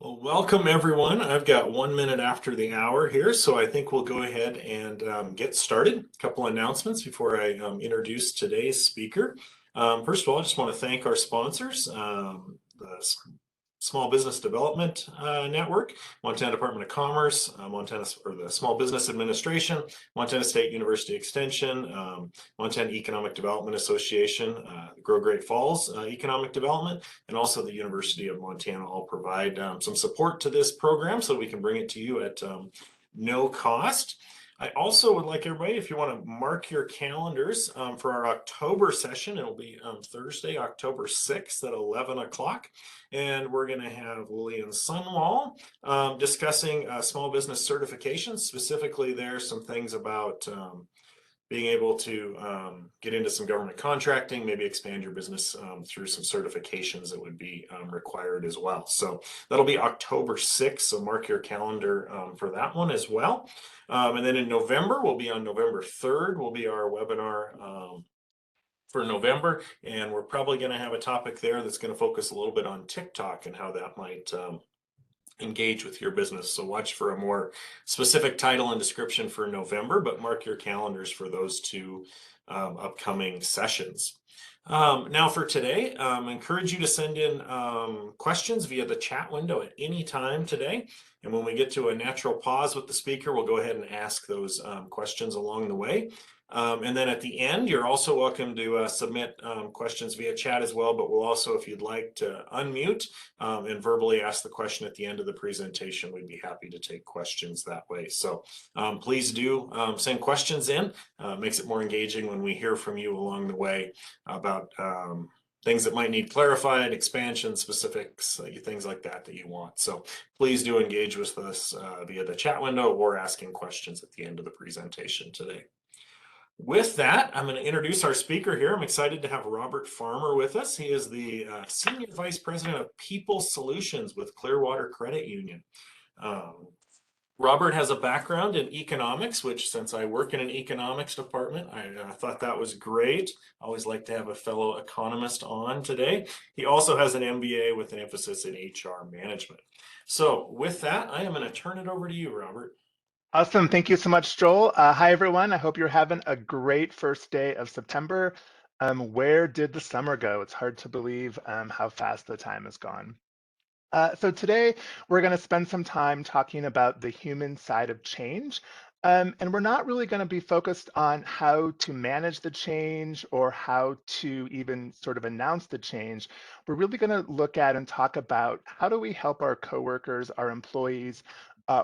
Well, welcome everyone. I've got 1 minute after the hour here, so I think we'll go ahead and get started. A couple announcements before I introduce today's speaker. First of all, I just want to thank our sponsors, the Small Business Development Network, Montana Department of Commerce, the Small Business Administration, Montana State University Extension, Montana Economic Development Association, Grow Great Falls Economic Development, and also the University of Montana all provide some support to this program so we can bring it to you at no cost. I also would like everybody, if you want to mark your calendars for our October session, it'll be Thursday, October 6th at 11 o'clock. And we're going to have Lillian Sunwall discussing small business certifications. Specifically, there's some things about being able to get into some government contracting, maybe expand your business through some certifications that would be required as well. So that'll be October 6th, so mark your calendar for that one as well. And then in November, we'll be on November 3rd, will be our webinar for November, and we're probably going to have a topic there that's going to focus a little bit on TikTok and how that might engage with your business. So watch for a more specific title and description for November, but mark your calendars for those two upcoming sessions. Now for today, I encourage you to send in questions via the chat window at any time today. And when we get to a natural pause with the speaker, we'll go ahead and ask those questions along the way. And then at the end, you're also welcome to submit questions via chat as well, but we'll also, if you'd like to unmute and verbally ask the question at the end of the presentation, we'd be happy to take questions that way. So please do send questions in. Makes it more engaging when we hear from you along the way about things that might need clarified, expansion, specifics, things like that that you want. So please do engage with us via the chat window or asking questions at the end of the presentation today. With that, I'm going to introduce our speaker here. I'm excited to have Robert Farmer with us. He is the Senior Vice President of People Solutions with Clearwater Credit Union. Robert has a background in economics, which since I work in an economics department, I thought that was great. I always like to have a fellow economist on today. He also has an MBA with an emphasis in HR management. So with that, I am going to turn it over to you, Robert. Awesome. Thank you so much, Joel. Hi, everyone. I hope you're having a great first day of September. Where did the summer go? It's hard to believe how fast the time has gone. So today, we're going to spend some time talking about the human side of change. And we're not really going to be focused on how to manage the change or how to even sort of announce the change. We're really going to look at and talk about how do we help our coworkers, our employees,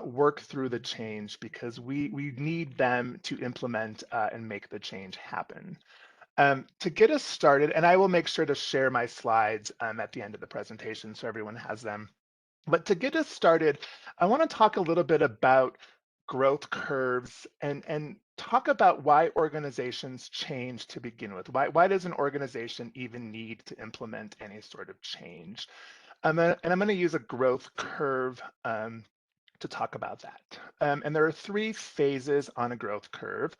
work through the change, because we need them to implement and make the change happen. To get us started, and I will make sure to share my slides at the end of the presentation so everyone has them. But to get us started, I want to talk a little bit about growth curves and talk about why organizations change to begin with. Why does an organization even need to implement any sort of change? And I'm going to use a growth curve to talk about that. And there are three phases on a growth curve.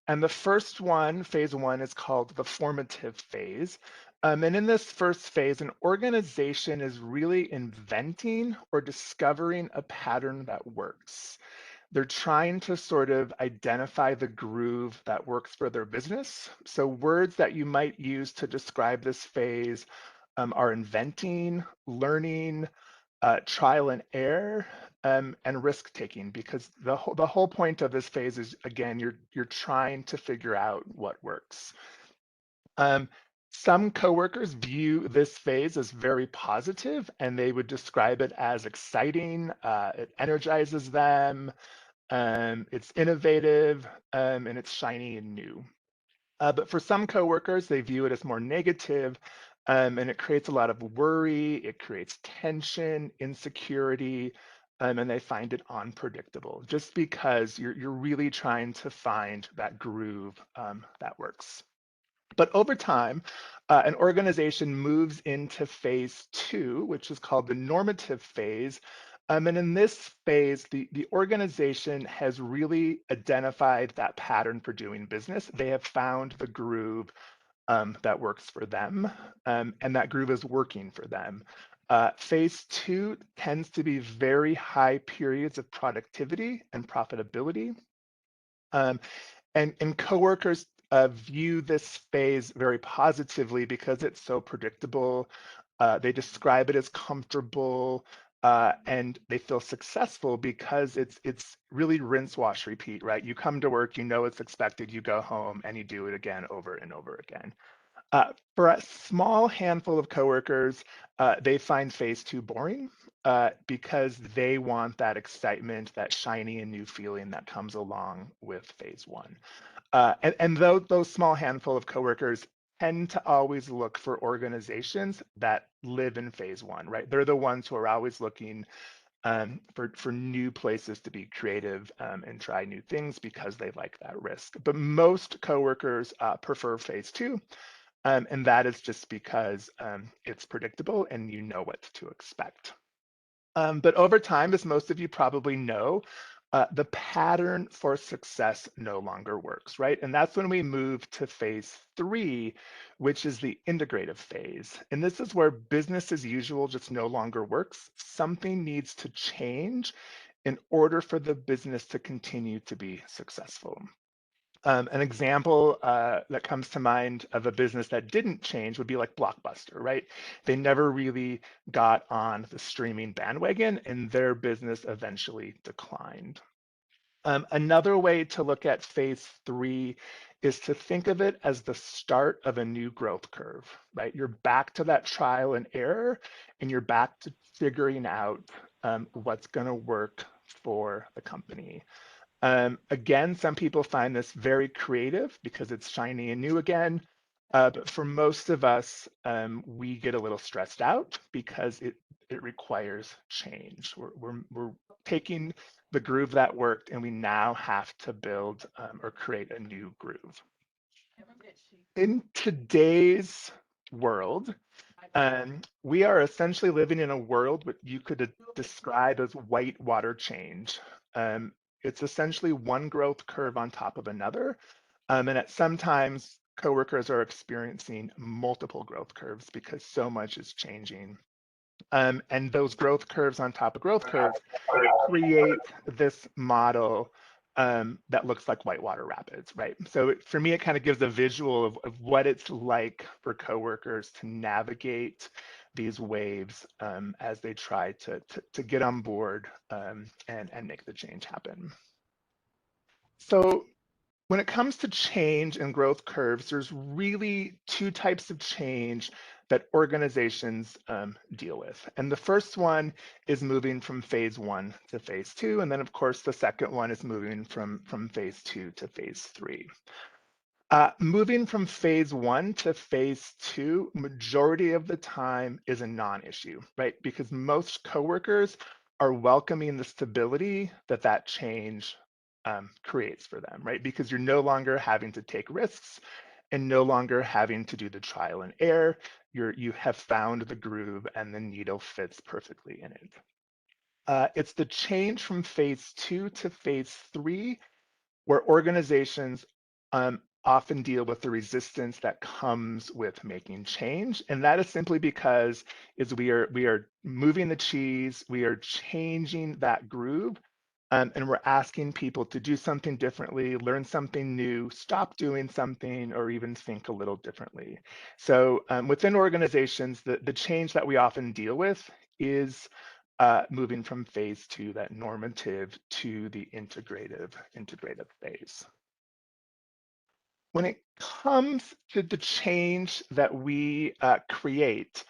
And the first one, phase one, is called the formative phase. And in this first phase, an organization is really inventing or discovering a pattern that works. They're trying to sort of identify the groove that works for their business. So words that you might use to describe this phase are inventing, learning, trial and error, and risk taking, because the whole point of this phase is, again, you're trying to figure out what works. Some coworkers view this phase as very positive, and they would describe it as exciting. It energizes them. It's innovative, and it's shiny and new. But for some coworkers, they view it as more negative. And it creates a lot of worry, it creates tension, insecurity, and they find it unpredictable, just because you're really trying to find that groove that works. But over time, an organization moves into phase two, which is called the normative phase. And in this phase, the organization has really identified that pattern for doing business. They have found the groove that works for them, and that groove is working for them. Phase two tends to be very high periods of productivity and profitability. And coworkers view this phase very positively because it's so predictable. They describe it as comfortable, and they feel successful because it's really rinse, wash, repeat, right? You come to work, you know it's expected, you go home, and you do it again over and over again. For a small handful of coworkers, they find phase two boring because they want that excitement, that shiny and new feeling that comes along with phase one. And those small handful of coworkers tend to always look for organizations that live in phase one, right? They're the ones who are always looking for new places to be creative and try new things because they like that risk. But most coworkers prefer phase two. And that is just because it's predictable and you know what to expect. But over time, as most of you probably know, the pattern for success no longer works, right? And that's when we move to phase three, which is the integrative phase. And this is where business as usual just no longer works. Something needs to change in order for the business to continue to be successful. An example that comes to mind of a business that didn't change would be like Blockbuster, right? They never really got on the streaming bandwagon and their business eventually declined. Another way to look at phase three is to think of it as the start of a new growth curve, right? You're back to that trial and error, and you're back to figuring out what's going to work for the company. Again, some people find this very creative because it's shiny and new again. But for most of us, we get a little stressed out because it requires change. We're taking the groove that worked and we now have to build or create a new groove. In today's world, we are essentially living in a world what you could describe as whitewater change. It's essentially one growth curve on top of another. And at sometimes coworkers are experiencing multiple growth curves because so much is changing. And those growth curves on top of growth curves create this model that looks like whitewater rapids, right? So for me, it kind of gives a visual of what it's like for coworkers to navigate these waves as they try to get on board and make the change happen. So when it comes to change and growth curves, there's really two types of change that organizations deal with. And the first one is moving from phase one to phase two. And then, of course, the second one is moving from phase two to phase three. Moving from phase one to phase two, majority of the time is a non-issue, right? Because most coworkers are welcoming the stability that change creates for them, right? Because you're no longer having to take risks and no longer having to do the trial and error. You have found the groove and the needle fits perfectly in it. It's the change from phase two to phase three where organizations often deal with the resistance that comes with making change. And that is simply because we are moving the cheese, we are changing that groove, and we're asking people to do something differently, learn something new, stop doing something, or even think a little differently. So within organizations, the change that we often deal with is moving from phase two, that normative, to the integrative phase. When it comes to the change that we create,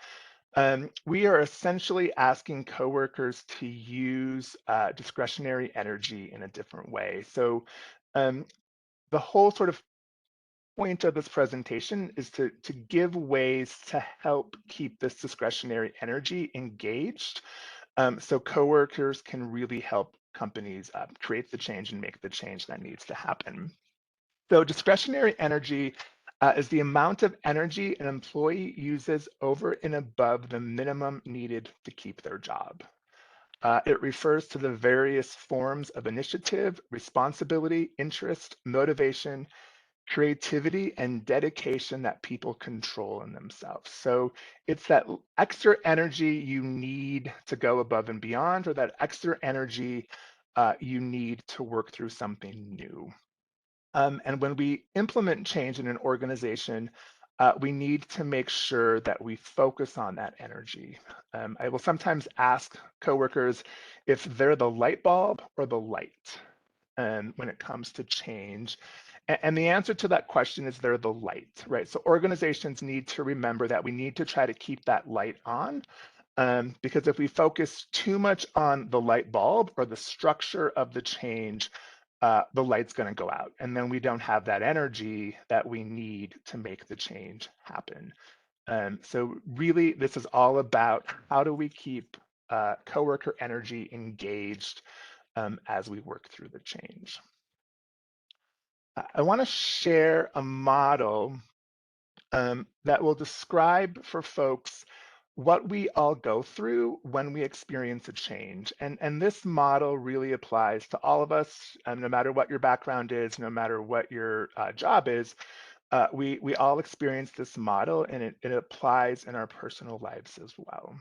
we are essentially asking coworkers to use discretionary energy in a different way. So the whole sort of point of this presentation is to give ways to help keep this discretionary energy engaged so coworkers can really help companies create the change and make the change that needs to happen. So discretionary energy is the amount of energy an employee uses over and above the minimum needed to keep their job. It refers to the various forms of initiative, responsibility, interest, motivation, creativity, and dedication that people control in themselves. So it's that extra energy you need to go above and beyond, or that extra energy you need to work through something new. And when we implement change in an organization, we need to make sure that we focus on that energy. I will sometimes ask coworkers if they're the light bulb or the light when it comes to change. And the answer to that question is they're the light, right? So organizations need to remember that we need to try to keep that light on, because if we focus too much on the light bulb or the structure of the change, the light's going to go out, and then we don't have that energy that we need to make the change happen. So really, this is all about how do we keep coworker energy engaged as we work through the change. I want to share a model that will describe for folks what we all go through when we experience a change. And this model really applies to all of us, no matter what your background is, no matter what your job is. We all experience this model, and it applies in our personal lives as well.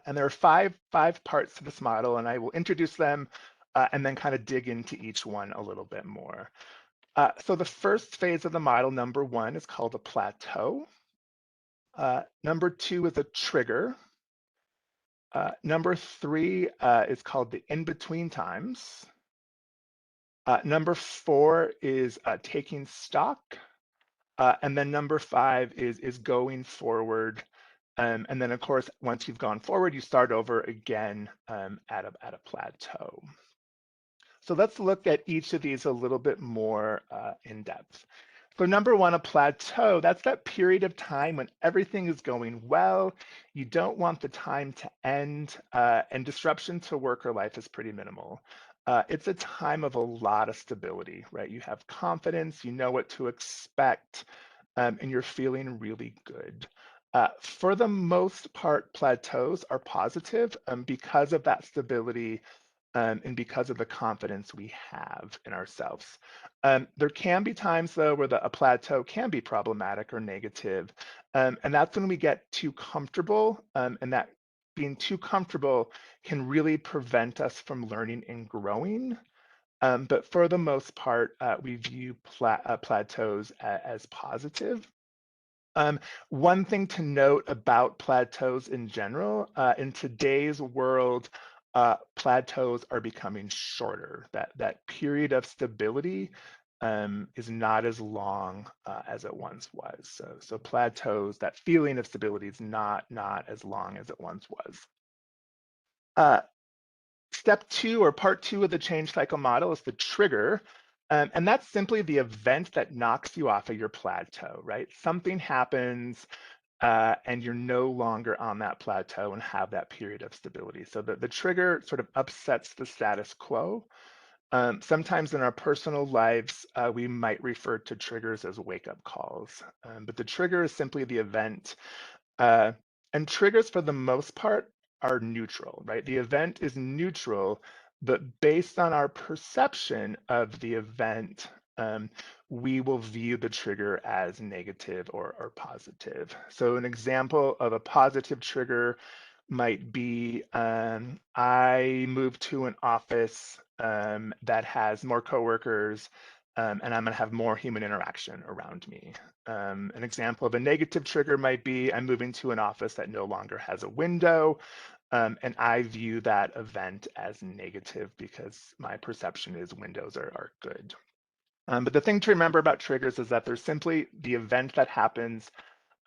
And there are five parts to this model, and I will introduce them and then kind of dig into each one a little bit more. So the first phase of the model, number one, is called a plateau. Number two is a trigger. Number three is called the in-between times. Number four is taking stock. And then number five is going forward. And then, of course, once you've gone forward, you start over again at a plateau. So let's look at each of these a little bit more in depth. So number one, a plateau, that's that period of time when everything is going well. You don't want the time to end, and disruption to work or life is pretty minimal. It's a time of a lot of stability, right? You have confidence, you know what to expect, and you're feeling really good. For the most part, plateaus are positive because of that stability and because of the confidence we have in ourselves. There can be times, though, where a plateau can be problematic or negative, and that's when we get too comfortable, and that being too comfortable can really prevent us from learning and growing. But for the most part, we view plateaus as positive. One thing to note about plateaus in general, in today's world, plateaus are becoming shorter. That period of stability is not as long as it once was. So plateaus, that feeling of stability is not as long as it once was. Step two, or part two of the change cycle model, is the trigger. And that's simply the event that knocks you off of your plateau, right? Something happens and you're no longer on that plateau and have that period of stability. So the trigger sort of upsets the status quo. Sometimes in our personal lives, we might refer to triggers as wake-up calls, but the trigger is simply the event. And triggers, for the most part, are neutral, right? The event is neutral, but based on our perception of the event, we will view the trigger as negative or positive. So an example of a positive trigger might be I move to an office that has more coworkers, and I'm going to have more human interaction around me. An example of a negative trigger might be I'm moving to an office that no longer has a window, and I view that event as negative because my perception is windows are good. But the thing to remember about triggers is that they're simply the event that happens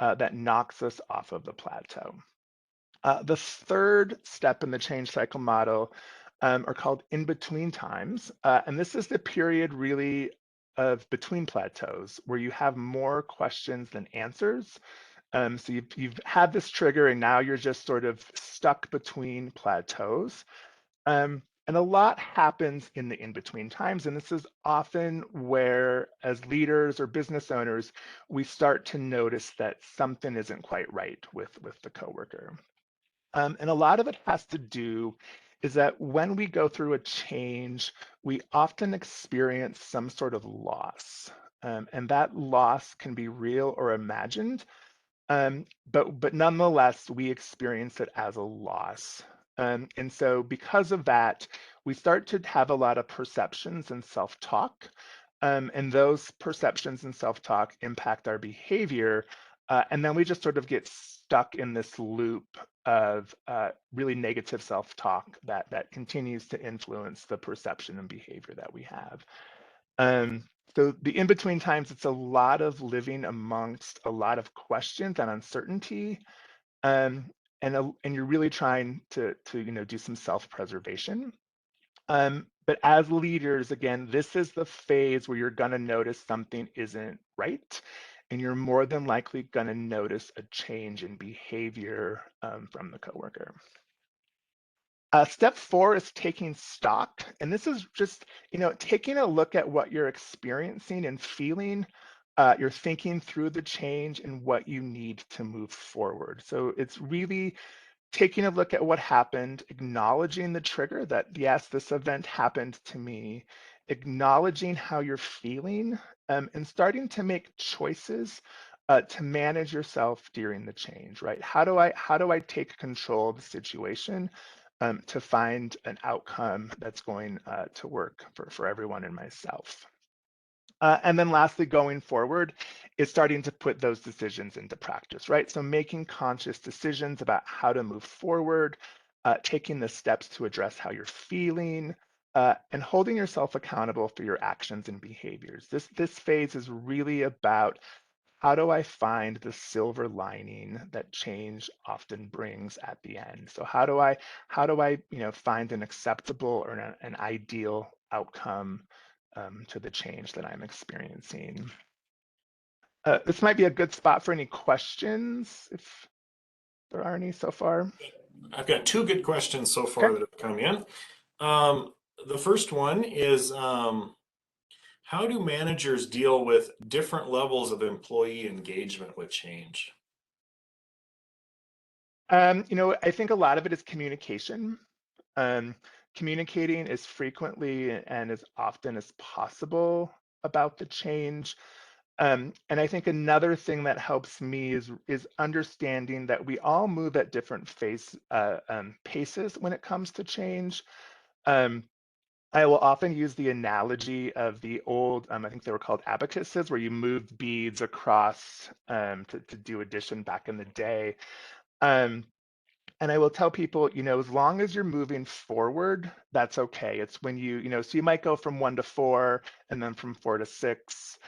that knocks us off of the plateau. The third step in the change cycle model are called in-between times. And this is the period really of between plateaus where you have more questions than answers. So you've had this trigger and now you're just sort of stuck between plateaus. And a lot happens in the in-between times. And this is often where, as leaders or business owners, we start to notice that something isn't quite right with the coworker. And a lot of it has to do is that when we go through a change, we often experience some sort of loss. And that loss can be real or imagined, but nonetheless, we experience it as a loss. And so because of that, we start to have a lot of perceptions and self-talk. And those perceptions and self-talk impact our behavior. And then we just sort of get stuck in this loop of really negative self-talk that continues to influence the perception and behavior that we have. Um, so the in-between times, it's a lot of living amongst a lot of questions and uncertainty, and you're really trying to do some self-preservation. But as leaders, again, this is the phase where you're going to notice something isn't right, and you're more than likely going to notice a change in behavior from the coworker. Step 4 is taking stock, and this is just taking a look at what you're experiencing and feeling. You're thinking through the change and what you need to move forward. So it's really taking a look at what happened, acknowledging the trigger that, yes, this event happened to me, acknowledging how you're feeling, and starting to make choices to manage yourself during the change, right? How do I take control of the situation to find an outcome that's going to work for everyone and myself? And then lastly, going forward is starting to put those decisions into practice, right? So making conscious decisions about how to move forward, taking the steps to address how you're feeling, and holding yourself accountable for your actions and behaviors. This phase is really about how do I find the silver lining that change often brings at the end? So how do I find an acceptable or an ideal outcome to the change that I'm experiencing? This might be a good spot for any questions, if there are any so far. I've got two good questions so far Okay. that have come in. Um, the first one is, how do managers deal with different levels of employee engagement with change? I think a lot of it is communication. Um, Communicating as frequently and as often as possible about the change. And I think another thing that helps me is understanding that we all move at different paces when it comes to change. Um, I will often use the analogy of the old, I think they were called abacuses, where you moved beads across to do addition back in the day. Um, and I will tell people, as long as you're moving forward, that's okay. It's when so you might go from 1 to 4 and then from 4 to 6.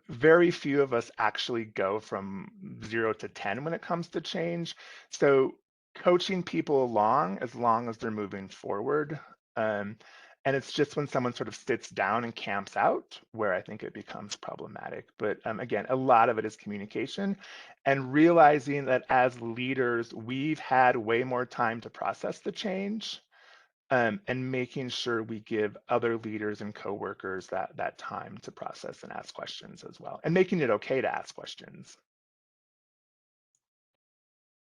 Very few of us actually go from 0 to 10 when it comes to change. So coaching people along as long as they're moving forward. Um, and it's just when someone sort of sits down and camps out where I think it becomes problematic. But again, a lot of it is communication and realizing that as leaders, we've had way more time to process the change, and making sure we give other leaders and coworkers that time to process and ask questions as well, and making it okay to ask questions.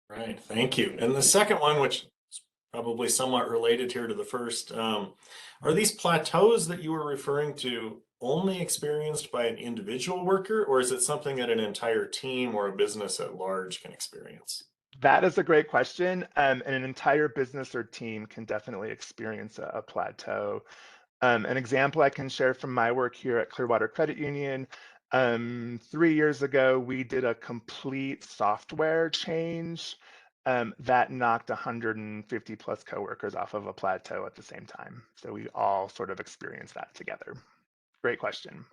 Right, thank you. And the second one, which is probably somewhat related here to the first, are these plateaus that you were referring to only experienced by an individual worker, or is it something that an entire team or a business at large can experience? That is a great question. And an entire business or team can definitely experience a plateau. An example I can share from my work here at Clearwater Credit Union. 3 years ago, we did a complete software change that knocked 150 plus coworkers off of a plateau at the same time. So we all sort of experienced that together. Great question.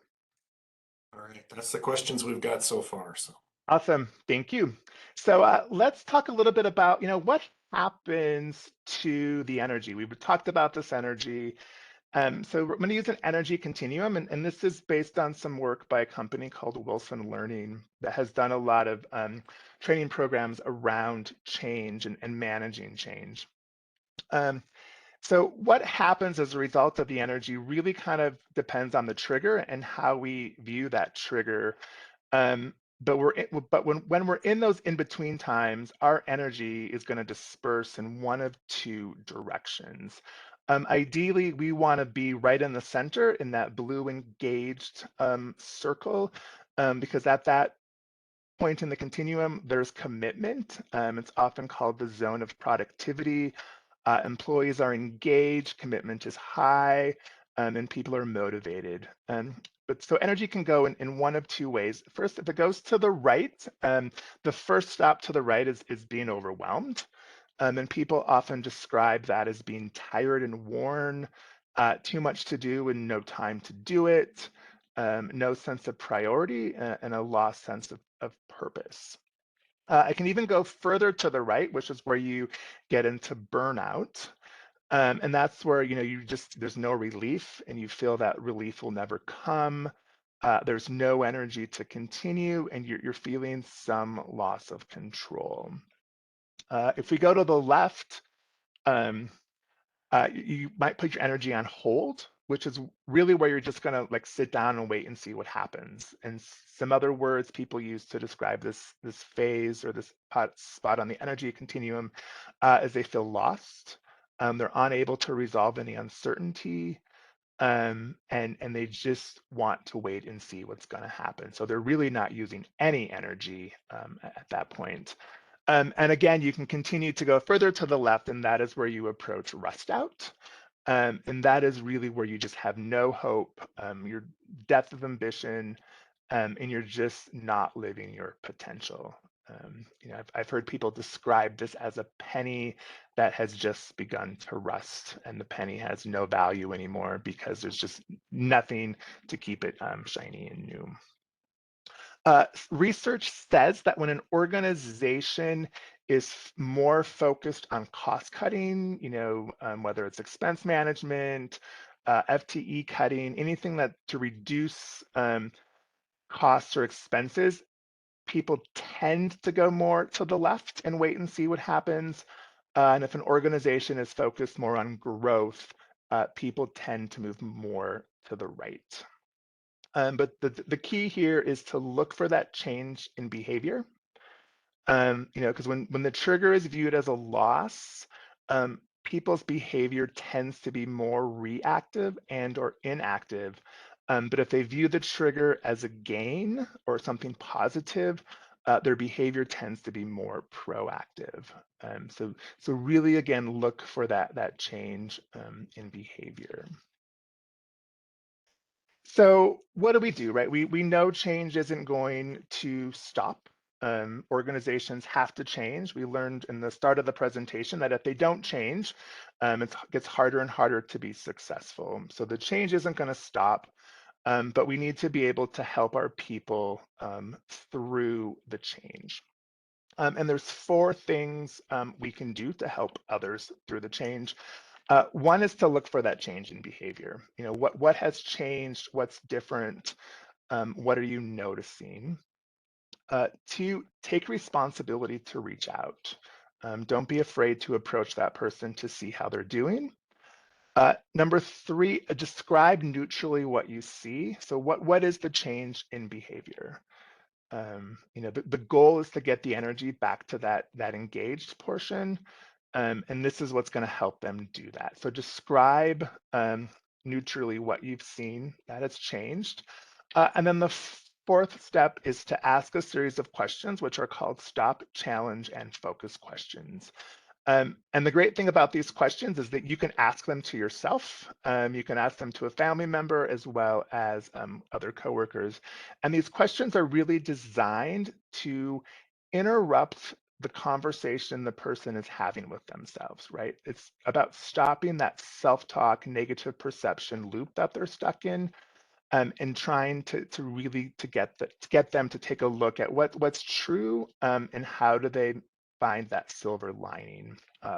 All right, that's the questions we've got so far. So, Awesome. Thank you. So let's talk a little bit about, what happens to the energy. We've talked about this energy. So I'm going to use an energy continuum, and this is based on some work by a company called Wilson Learning that has done a lot of training programs around change and managing change. Um, so what happens as a result of the energy really kind of depends on the trigger and how we view that trigger. Um, but when we're in those in-between times, our energy is going to disperse in one of two directions. Ideally, we want to be right in the center in that blue engaged circle, because at that point in the continuum, there's commitment. It's often called the zone of productivity. Employees are engaged, commitment is high, and people are motivated. But so energy can go in one of two ways. First, if it goes to the right, the first stop to the right is being overwhelmed. And people often describe that as being tired and worn, too much to do and no time to do it, no sense of priority, and a lost sense of purpose. I can even go further to the right, which is where you get into burnout. And that's where, there's no relief and you feel that relief will never come. There's no energy to continue and you're feeling some loss of control. If we go to the left, um, you might put your energy on hold, which is really where you're just going to like sit down and wait and see what happens. And some other words people use to describe this phase or this spot on the energy continuum is they feel lost. They're unable to resolve any uncertainty, and they just want to wait and see what's going to happen. So they're really not using any energy at that point. And again, you can continue to go further to the left, and that is where you approach rust out. And that is really where you just have no hope, your depth of ambition, and you're just not living your potential. I've heard people describe this as a penny that has just begun to rust, and the penny has no value anymore because there's just nothing to keep it shiny and new. Research says that when an organization is more focused on cost cutting, whether it's expense management, FTE cutting, anything that to reduce costs or expenses, people tend to go more to the left and wait and see what happens. And if an organization is focused more on growth, people tend to move more to the right. But the key here is to look for that change in behavior. Because when the trigger is viewed as a loss, people's behavior tends to be more reactive and or inactive. But if they view the trigger as a gain or something positive, their behavior tends to be more proactive. So really, again, look for that change in behavior. So what do, right? We know change isn't going to stop. Organizations have to change. We learned in the start of the presentation that if they don't change, it gets harder and harder to be successful. So the change isn't going to stop, but we need to be able to help our people through the change. And there's 4 things we can do to help others through the change. One is to look for that change in behavior. What has changed? What's different? What are you noticing? 2, take responsibility to reach out. Don't be afraid to approach that person to see how they're doing. Number 3, describe neutrally what you see. So what is the change in behavior? The goal is to get the energy back to that engaged portion. And this is what's going to help them do that. So describe neutrally what you've seen that has changed. And then the 4th step is to ask a series of questions, which are called stop, challenge, and focus questions. And the great thing about these questions is that you can ask them to yourself. You can ask them to a family member as well as other coworkers. And these questions are really designed to interrupt the conversation the person is having with themselves, right? It's about stopping that self-talk, negative perception loop that they're stuck in, and trying to really get them to take a look at what's true, and how do they find that silver lining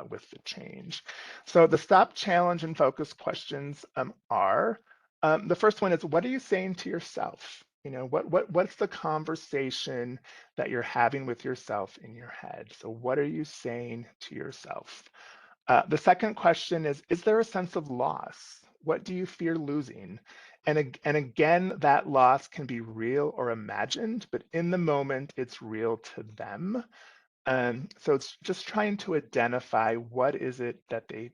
with the change. So the stop, challenge, and focus questions are, the first one is, what are you saying to yourself? What's the conversation that you're having with yourself in your head? So what are you saying to yourself? The second question is there a sense of loss? What do you fear losing? And again, that loss can be real or imagined, but in the moment, it's real to them. So it's just trying to identify what is it that they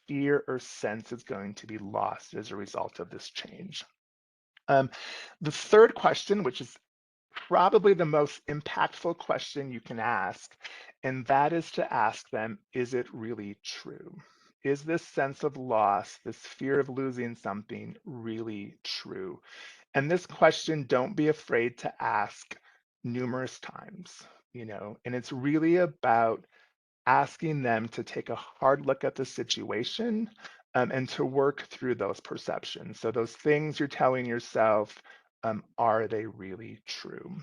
fear or sense is going to be lost as a result of this change. The third question, which is probably the most impactful question you can ask, and that is to ask them, is it really true? Is this sense of loss, this fear of losing something really true? And this question, don't be afraid to ask numerous times, and it's really about asking them to take a hard look at the situation, and to work through those perceptions. So those things you're telling yourself, are they really true?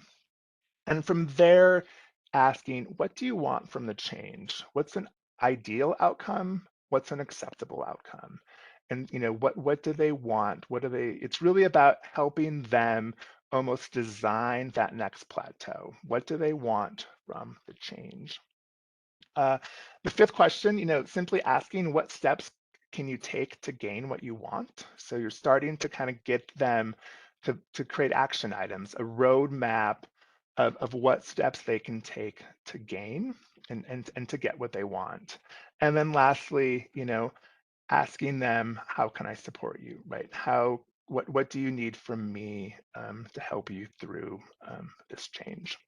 And from there, asking, what do you want from the change? What's an ideal outcome? What's an acceptable outcome? And what do they want? What do they? It's really about helping them almost design that next plateau. What do they want from the change? The fifth question, simply asking what steps can you take to gain what you want? So you're starting to kind of get them to create action items, a roadmap of what steps they can take to gain and to get what they want. And then lastly, asking them, how can I support you, right? What do you need from me, to help you through, this change?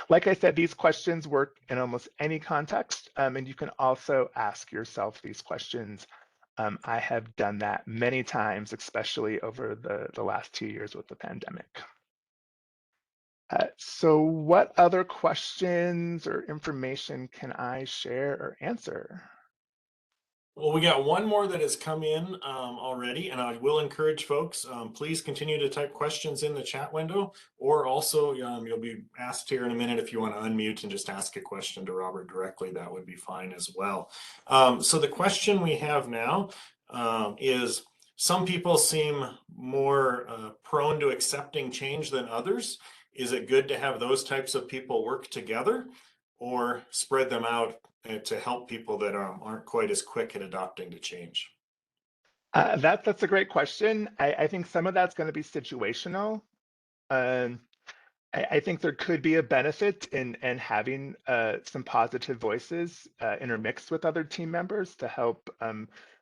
Like I said, these questions work in almost any context, and you can also ask yourself these questions. I have done that many times, especially over the last 2 years with the pandemic. So what other questions or information can I share or answer? Well, we got one more that has come in already, and I will encourage folks, please continue to type questions in the chat window, or also you'll be asked here in a minute if you want to unmute and just ask a question to Robert directly. That would be fine as well. So the question we have now is, some people seem more prone to accepting change than others. Is it good to have those types of people work together, or spread them out to help people that aren't quite as quick at adopting to change? That's a great question. I think some of that's going to be situational. Um, I think there could be a benefit in having some positive voices intermixed with other team members to help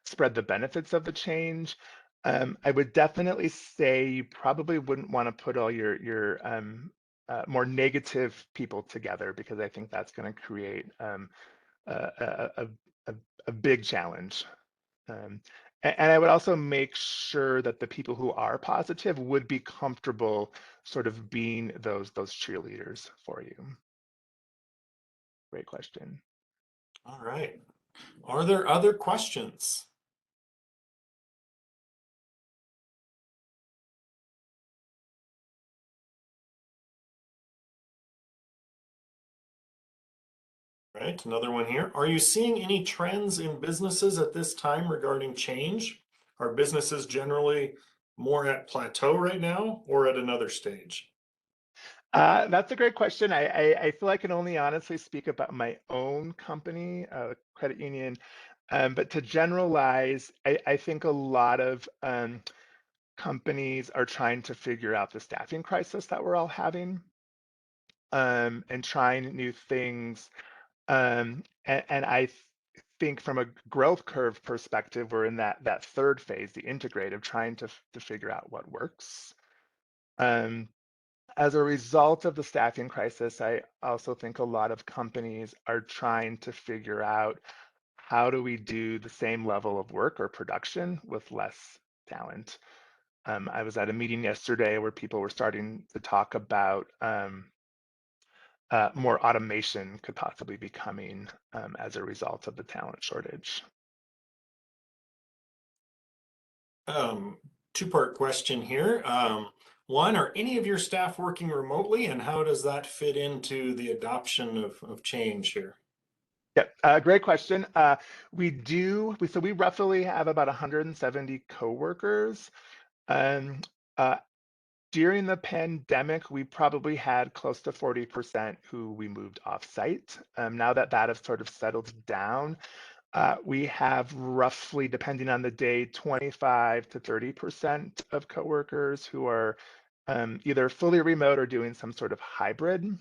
spread the benefits of the change. I would definitely say you probably wouldn't want to put all your more negative people together, because I think that's going to create a big challenge. Um, and I would also make sure that the people who are positive would be comfortable sort of being those cheerleaders for you. Great question. All right. Are there other questions? Right, another one here. Are you seeing any trends in businesses at this time regarding change? Are businesses generally more at plateau right now or at another stage? That's a great question. I feel I can only honestly speak about my own company, credit union, but to generalize, I think a lot of companies are trying to figure out the staffing crisis that we're all having, and trying new things. And I think from a growth curve perspective, we're in that third phase, the integrative, trying to figure out what works. Um, as a result of the staffing crisis, I also think a lot of companies are trying to figure out, how do we do the same level of work or production with less talent? I was at a meeting yesterday where people were starting to talk about more automation could possibly be coming as a result of the talent shortage. Um, Two-part question here. One, are any of your staff working remotely, and how does that fit into the adoption of change here? Yeah, great question. So we roughly have about 170 coworkers. Um, uh, During the pandemic, we probably had close to 40% who we moved off-site. Now that that has sort of settled down, We have roughly, depending on the day, 25 to 30% of coworkers who are either fully remote or doing some sort of hybrid.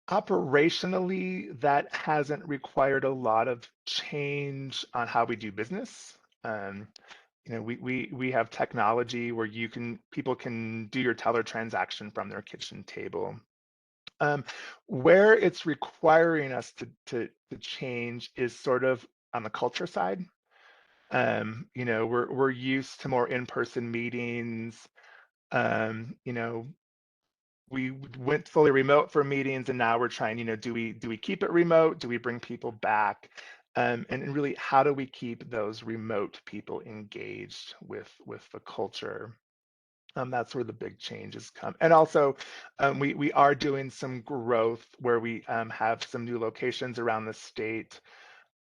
Operationally, that hasn't required a lot of change on how we do business. We have technology where people can do your teller transaction from their kitchen table. Where it's requiring us to change is sort of on the culture side. We're used to more in-person meetings. We went fully remote for meetings, and now we're trying, do we keep it remote? Do we bring people back? And really, how do we keep those remote people engaged with the culture? That's where the big changes come. And also, we are doing some growth where we have some new locations around the state.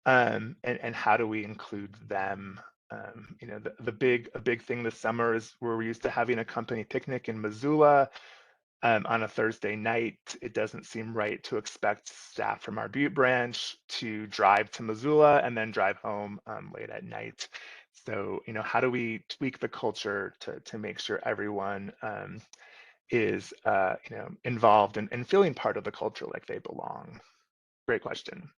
And how do we include them? A big thing this summer is where we're used to having a company picnic in Missoula on a Thursday night. It doesn't seem right to expect staff from our Butte branch to drive to Missoula and then drive home late at night. So, how do we tweak the culture to make sure everyone is, involved and feeling part of the culture like they belong? Great question.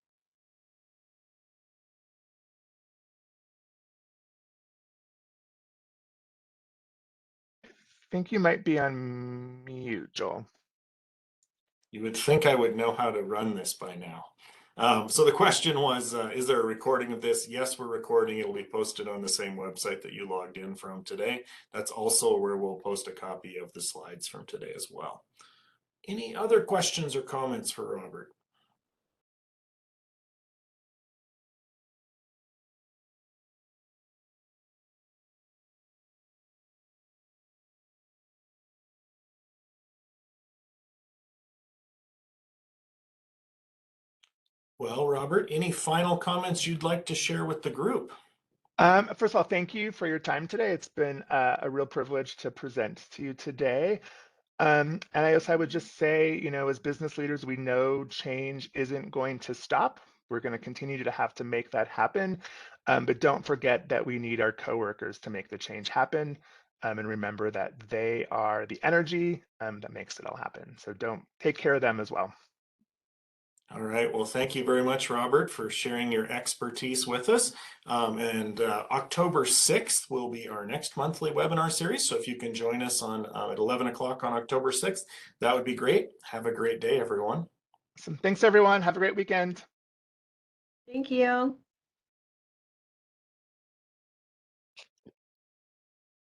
I think you might be on mute, Joel. You would think I would know how to run this by now. So the question was, is there a recording of this? Yes, we're recording. It'll be posted on the same website that you logged in from today. That's also where we'll post a copy of the slides from today as well. Any other questions or comments for Robert? Well, Robert, any final comments you'd like to share with the group? First of all, thank you for your time today. It's been a real privilege to present to you today. And I guess I would just say, as business leaders, we know change isn't going to stop. We're going to continue to have to make that happen. But don't forget that we need our coworkers to make the change happen. And remember that they are the energy that makes it all happen. So don't take care of them as well. All right. Well, thank you very much, Robert, for sharing your expertise with us. October 6th will be our next monthly webinar series. So if you can join us on at 11 o'clock on October 6th, that would be great. Have a great day, everyone. Awesome. Thanks, everyone. Have a great weekend. Thank you.